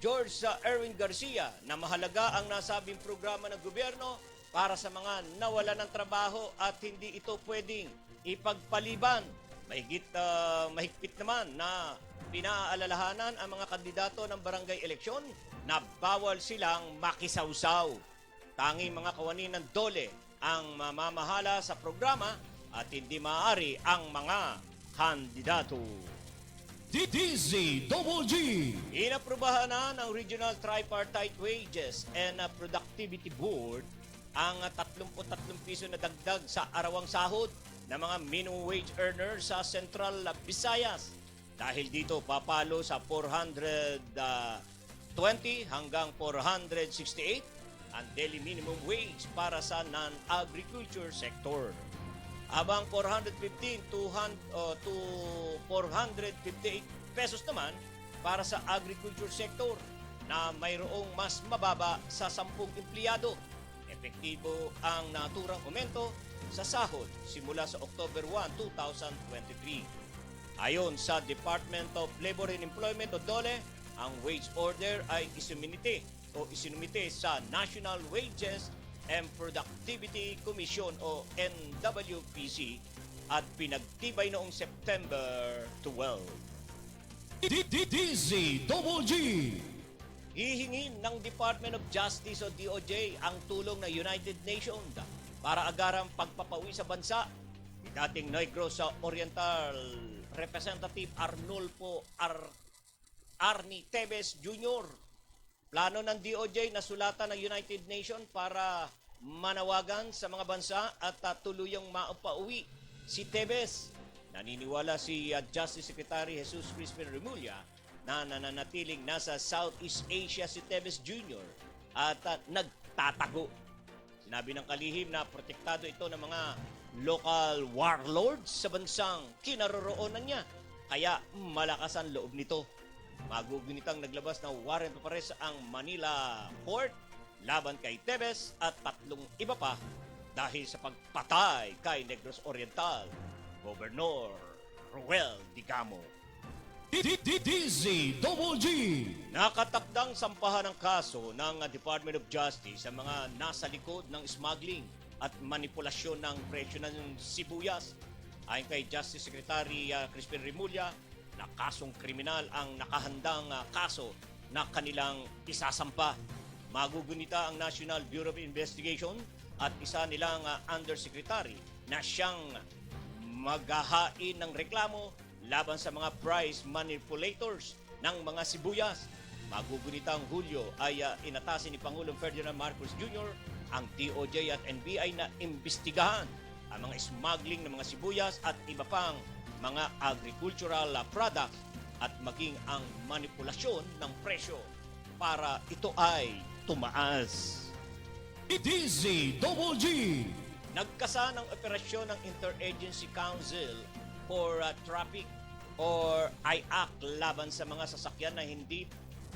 George Erwin Garcia na mahalaga ang nasabing programa ng gobyerno para sa mga nawalan ng trabaho at hindi ito pwedeng ipagpaliban. Mahigpit naman na pinaalalahanan ang mga kandidato ng barangay eleksyon na bawal silang makisawsaw. Tanging mga kawani ng DOLE ang mamamahala sa programa at hindi maaari ang mga kandidato. DDZ-Double-G. Inaprubahan na ng Regional Tripartite Wages and Productivity Board ang 33 piso na dagdag sa arawang sahod ng mga minimum wage earners sa Central Visayas. Dahil dito papalo sa 420 hanggang 468 ang daily minimum wage para sa non-agriculture sector. Habang 415 to 458 pesos naman para sa agriculture sector na mayroong mas mababa sa 10 empleyado. Epektibo ang naturang aumento sa sahod simula sa October 1, 2023. Ayon sa Department of Labor and Employment o DOLE, ang wage order ay isinumite sa National Wages and Productivity Commission o NWPC at pinagtibay noong September 12. DDZ-Double-G. Hihingin ng Department of Justice o DOJ ang tulong ng United Nations para agarang pagpapauwi sa bansa ni dating Negros Oriental Representative Arnulfo Arnie Tevez Jr. Plano ng DOJ na sulatan ng United Nations para manawagan sa mga bansa at tuluyang maupauwi si Tevez. Naniniwala si Justice Secretary Jesus Crispin Remulla na nananatiling nasa Southeast Asia si Tevez Jr. at nagtatago. Sinabi ng kalihim na protektado ito ng mga local warlords sa bansang kinaroroonan niya. Kaya malakas ang loob nito. Magugunitang naglabas ng warrant of arrest ang Manila Court laban kay Tevez at 3 iba pa dahil sa pagpatay kay Negros Oriental Governor Ruel Digamo. DDZ-Double-G. Nakatakdang sampahan ng kaso ng Department of Justice sa mga nasa likod ng smuggling at manipulasyon ng presyo ng sibuyas. Ayon kay Justice Secretary Crispin Remulla, na kasong kriminal ang nakahandang kaso na kanilang isasampa. Magugunita ang National Bureau of Investigation at isa nilang undersecretary na siyang maghahain ng reklamo laban sa mga price manipulators ng mga sibuyas. Magugunitang Hulyo ay inatasin ni Pangulong Ferdinand Marcos Jr. ang DOJ at NBI na imbestigahan ang mga smuggling ng mga sibuyas at iba pang mga agricultural products at maging ang manipulasyon ng presyo para ito ay tumaas. DDZ-Double-G. Nagkasa ng operasyon ng Interagency Council for Traffic or IAC laban sa mga sasakyan na hindi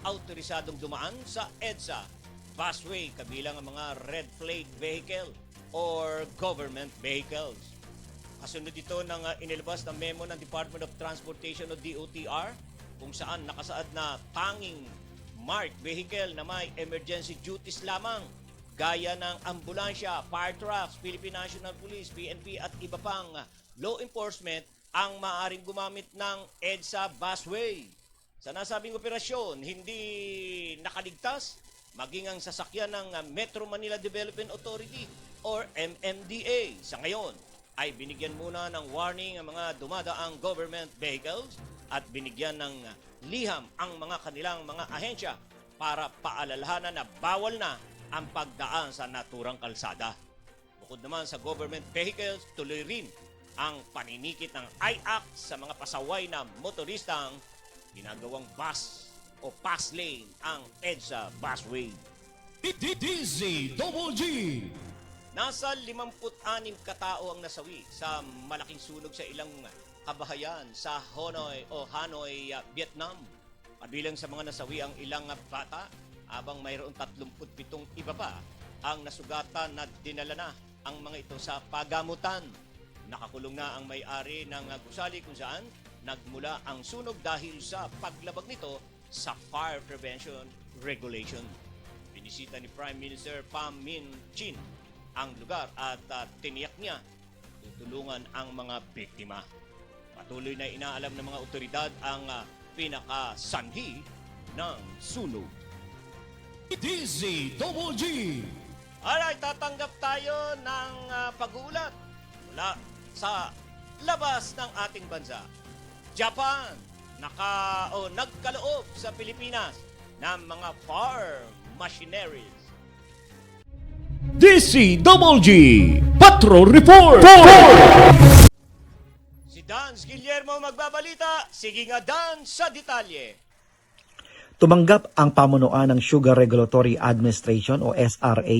autorisadong dumaan sa EDSA busway kabilang ang mga red plate vehicle or government vehicles. Kasunod ito ng inilabas na memo ng Department of Transportation o DOTR kung saan nakasaad na tanging marked vehicle na may emergency duties lamang gaya ng ambulansya, fire trucks, Philippine National Police, PNP at iba pang law enforcement ang maaaring gumamit ng EDSA busway. Sa nasabing operasyon, hindi nakaligtas maging ang sasakyan ng Metro Manila Development Authority or MMDA. Sa ngayon, ay binigyan muna ng warning ang mga dumadaang government vehicles at binigyan ng liham ang mga kanilang mga ahensya para paalalahanan na bawal na ang pagdaan sa naturang kalsada. Bukod naman sa government vehicles, tuloy rin ang paninikit ng IAC sa mga pasaway na motoristang ginagawang bus o pass lane ang EDSA busway. DDZ-Double-G. Nasa 56 katao ang nasawi sa malaking sunog sa ilang kabahayan sa Hanoi, Vietnam. Kabilang sa mga nasawi ang ilang bata, habang mayroong 37 iba pa ang nasugatan na dinala na ang mga ito sa pagamutan. Nakakulong na ang may-ari ng gusali kung saan nagmula ang sunog dahil sa paglabag nito sa Fire Prevention Regulation. Binisita ni Prime Minister Pham Minh Chinh ang lugar at tiniyak niya tutulungan ang mga biktima. Patuloy na inaalam ng mga otoridad ang pinakasanhi ng sunog. DDZ-Double-G. Alright, tatanggap tayo ng pag-uulat mula sa labas ng ating bansa. Japan, nagkaloob sa Pilipinas ng mga farm machineries. DCWG Patrol Report! Si Dans Guillermo magbabalita. Sige nga, Dan, sa detalye. Tumanggap ang pamunuan ng Sugar Regulatory Administration o SRA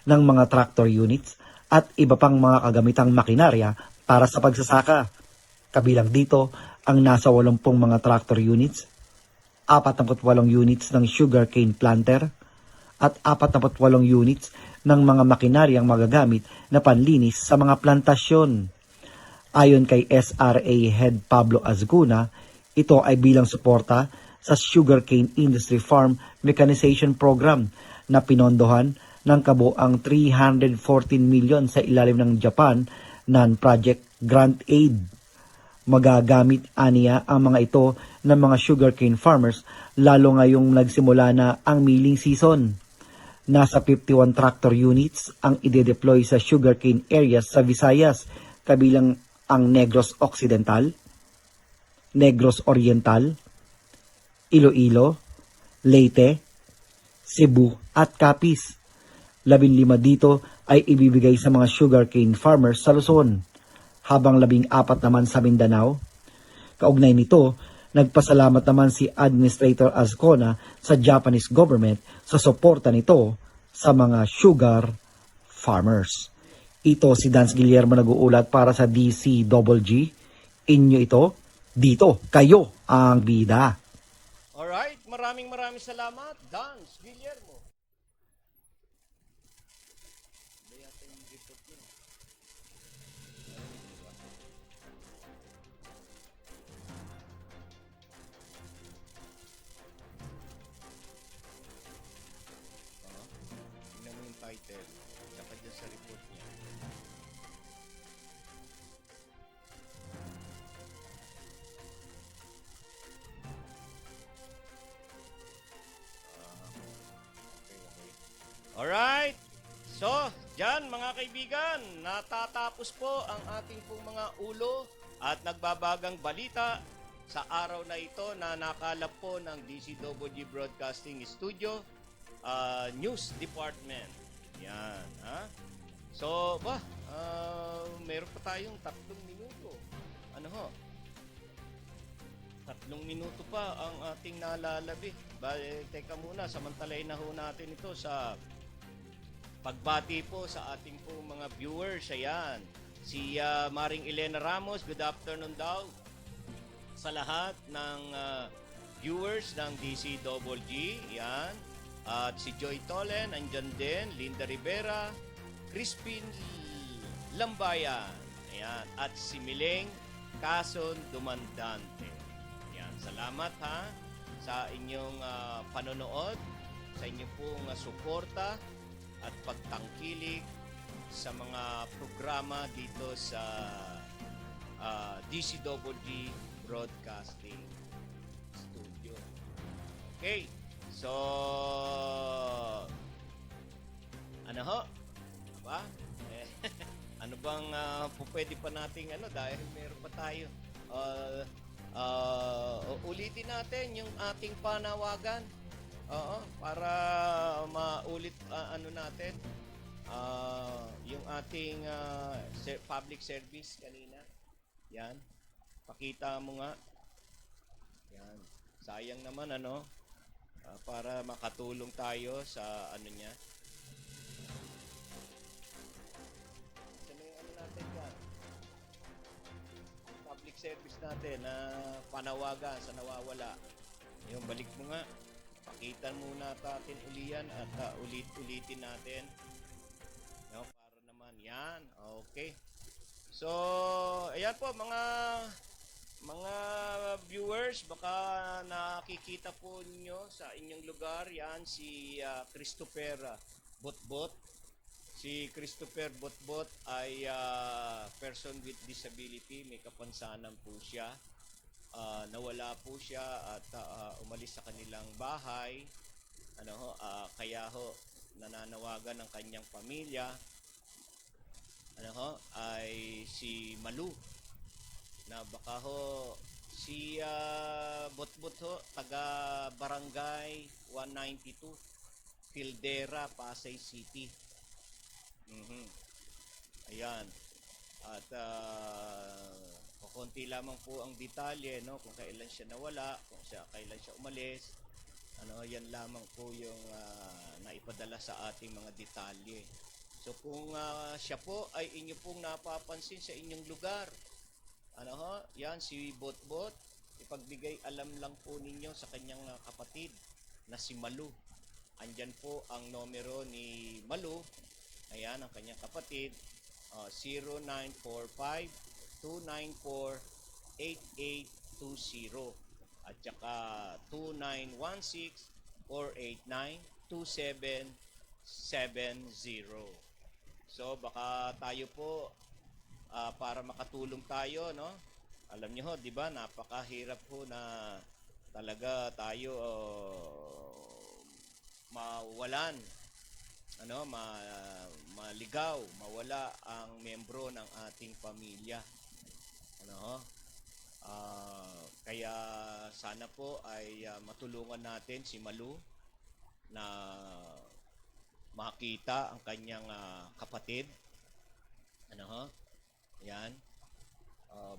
ng mga tractor units at iba pang mga kagamitang makinarya para sa pagsasaka. Kabilang dito ang nasa 80 mga tractor units, 48 units ng sugarcane planter, at 48 units ng mga makinaryang magagamit na panlinis sa mga plantasyon. Ayon kay SRA Head Pablo Azcuna, ito ay bilang suporta sa Sugarcane Industry Farm Mechanization Program na pinondohan ng kabuang 314 million sa ilalim ng Japan Non-Project Grant Aid. Magagamit aniya ang mga ito ng mga sugarcane farmers lalo ngayong nagsimula na ang milling season. Nasa 51 tractor units ang ide-deploy sa sugarcane areas sa Visayas, kabilang ang Negros Occidental, Negros Oriental, Iloilo, Leyte, Cebu at Capiz. 15 dito ay ibibigay sa mga sugarcane farmers sa Luzon, habang 14 naman sa Mindanao. Kaugnay nito, nagpasalamat naman si Administrator Azcona sa Japanese government sa suporta nito sa mga sugar farmers. Ito si Dans Guillermo nag-uulat para sa DCWG. Inyo ito, dito, kayo ang bida. Alright, maraming salamat, Dans Guillermo. Tingnan mo yung title, saka dyan sa report niya. Alright, so dyan mga kaibigan, natatapos po ang ating pong mga ulo at nagbabagang balita sa araw na ito na nakalap po ng DCWG Broadcasting Studio News Department. Yan, ha? So, meron pa tayong 3 minuto. Ano ho? 3 minuto pa ang ating nalalabi. Teka muna, samantalain na ho natin ito sa pagbati po sa ating po mga viewers. Ayan, si Maring Elena Ramos, good afternoon daw sa lahat ng viewers ng DCWG. Yan. At si Joy Tolen, andyan din. Linda Rivera, Crispin Lambayan. Ayan. At si Mileng Cason Dumandante. Ayan. Salamat ha sa inyong panonood, sa inyong pong suporta at pagtangkilik sa mga programa dito sa DCWG Broadcasting Studio. Okay. So, ano ho? Ba? Ano bang pwede pa nating dahil meron pa tayo. Ulitin natin yung ating panawagan. Oo, para maulit natin yung ating public service kanina. Yan. Pakita mo nga. Yan. Sayang naman para makatulong tayo sa niya. Saan yung natin yan? Public service natin na panawagan sa nawawala. Yung balik mo nga. Pakita muna natin ulian at ulit-ulitin natin. No, para naman yan. Okay. So, ayan po mga viewers, baka nakikita po niyo sa inyong lugar yan si Christopher Botbot. Si Christopher Botbot ay person with disability, may kapansanan po siya. Nawala po siya at umalis sa kanilang bahay. Kaya nananawagan ng kanyang pamilya ay si Malu, na baka ho si Botbot ho, taga Barangay 192, Fildera, Pasay City. Ayan. At konti lamang po ang detalye, no, kung kailan siya nawala, kailan siya umalis. Yan lamang po yung naipadala sa ating mga detalye. So kung siya po ay inyo pong napapansin sa inyong lugar, yan si Botbot, ipagbigay alam lang po ninyo sa kanyang kapatid na si Malu. Andyan po ang numero ni Malu. Ayan ang kanyang kapatid, 0945-294-8820 at saka 2916-489-2770. So baka tayo po para makatulong tayo, no? Alam niyo ho, 'di ba? Napakahirap po na talaga tayo mawalan, maligaw, mawala ang membro ng ating pamilya. Kaya sana po ay matulungan natin si Malu na makita ang kanyang kapatid. Yan.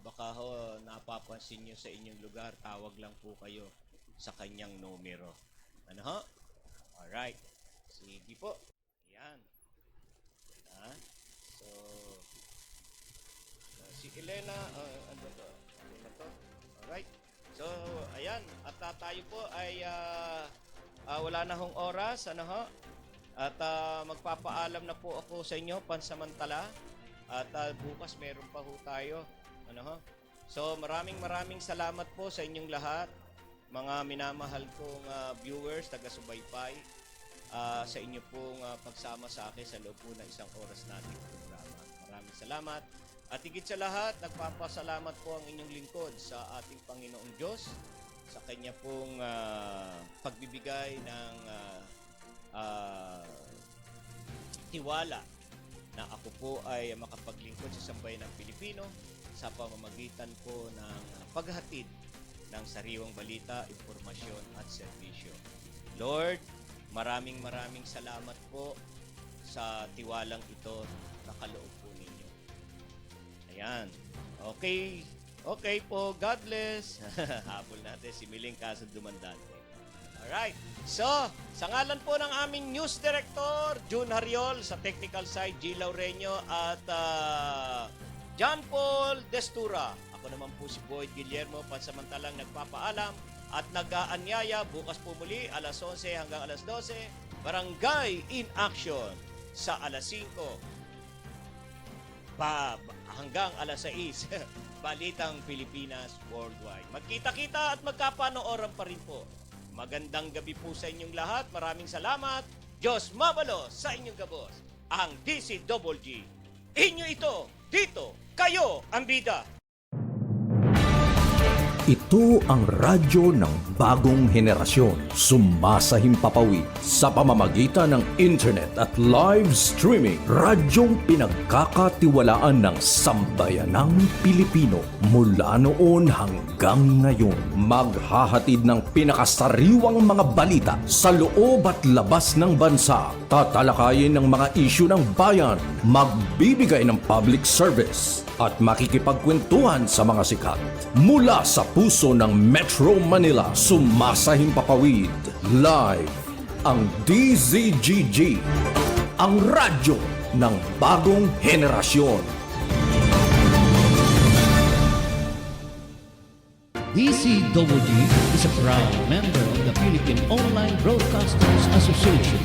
Baka ho napapansin nyo sa inyong lugar, tawag lang po kayo sa kanyang numero. Alright. Sige po. Yan. So, si Elena, ano to? Alright. So, ayan. At tayo po ay wala na hong oras. At magpapaalam na po ako sa inyo pansamantala. At bukas meron pa ho tayo. So maraming salamat po sa inyong lahat, mga minamahal kong viewers, taga-subaybay, sa inyo pong pagsama sa akin sa loob po ng isang oras nating programa. Maraming salamat. At higit sa lahat, nagpapasalamat po ang inyong lingkod sa ating Panginoong Diyos sa kanya pong pagbibigay ng tiwala na ako po ay makapaglingkod sa sambayan ng Pilipino sa pamamagitan po ng paghatid ng sariwang balita, impormasyon at serbisyo. Lord, maraming salamat po sa tiwalang ito na kaloob po ninyo. Ayan. Okay po. God bless. Habol natin si Miling Kaso Dumandante. Alright. So, sa ngalan po ng aming News Director, June Hariol, sa technical side, G. Laureño, at John Paul Destura. Ako naman po si Boyd Guillermo, pansamantalang nagpapaalam at nag-aanyaya bukas po muli alas 11 hanggang alas 12, Barangay in Action sa alas 5 hanggang alas 6, Balitang Pilipinas Worldwide. Magkita-kita at magkapanooran pa rin po. Magandang gabi po sa inyong lahat. Maraming salamat. Diyos mabalo sa inyong gabos. Ang DCWG. Inyo ito, dito, kayo ang bida. Ito ang radyo ng bagong henerasyon. Sumasahimpapawid sa pamamagitan ng internet at live streaming. Radyong pinagkakatiwalaan ng sambayanang Pilipino. Mula noon hanggang ngayon, maghahatid ng pinakasariwang mga balita sa loob at labas ng bansa. Tatalakayin ng mga isyu ng bayan. Magbibigay ng public service at makikipagkwentuhan sa mga sikat. Mula sa puso ng Metro Manila, sumasahimpapawid live ang DZGG, ang radyo ng bagong henerasyon. DCWG is a proud member of the Philippine Online Broadcasters Association.